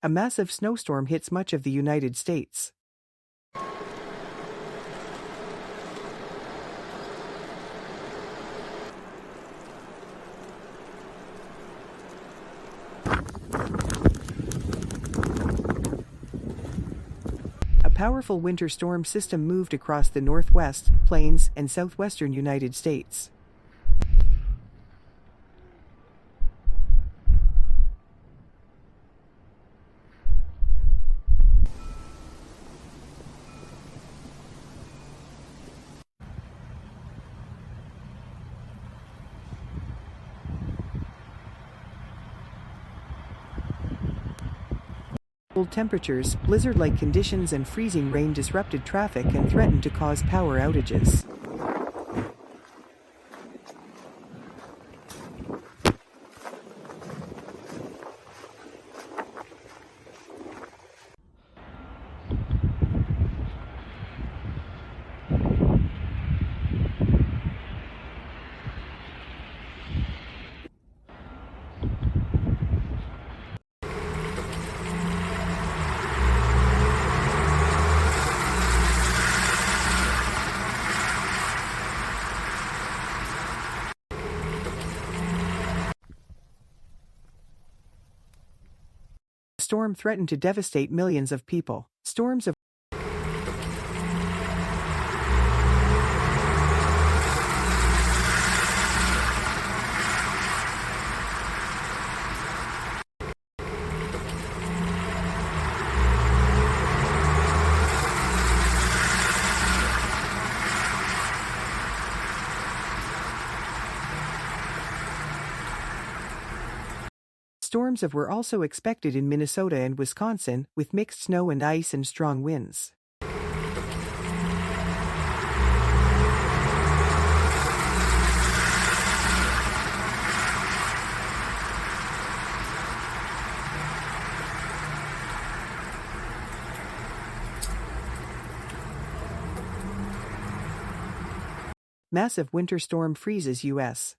A massive snowstorm hits much of the United States. A powerful winter storm system moved across the Northwest, Plains, and southwestern United States. Cold temperatures, blizzard-like conditions and freezing rain disrupted traffic and threatened to cause power outages. The storm threatened to devastate millions of people. Storms of were also expected in Minnesota and Wisconsin, with mixed snow and ice and strong winds. Massive winter storm freezes U.S.